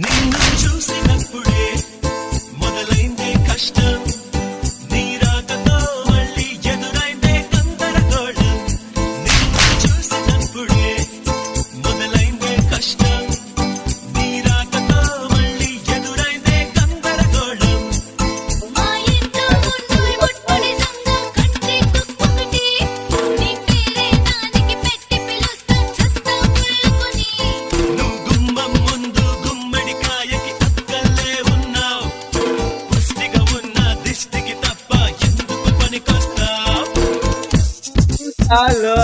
నిన్ను చూసినప్పుడే మొదలైందే కష్టం, నీ రాకతో మళ్ళీ ఎదురైందే గందరగోళం. నిన్ను చూసినప్పుడే మొదలైందే కష్టం, నీ రాకతో మళ్ళీ ఎదురైందే గందరగోళం. మా ఇంట్లో ఉన్నోయ్ ముట్టుని సంగం కట్టి కుక్కటి నీ పేరే దానికి పెట్టి పిలుస్తా చస్తా పుల్లుకొని. నువ్వు గుమ్మం ముందు గుమ్మడికాయకి అక్కలే ఉన్నావు, పుష్టిగా ఉన్న దిష్టికి తప్ప ఎందుకు పనికొస్తావు? హలో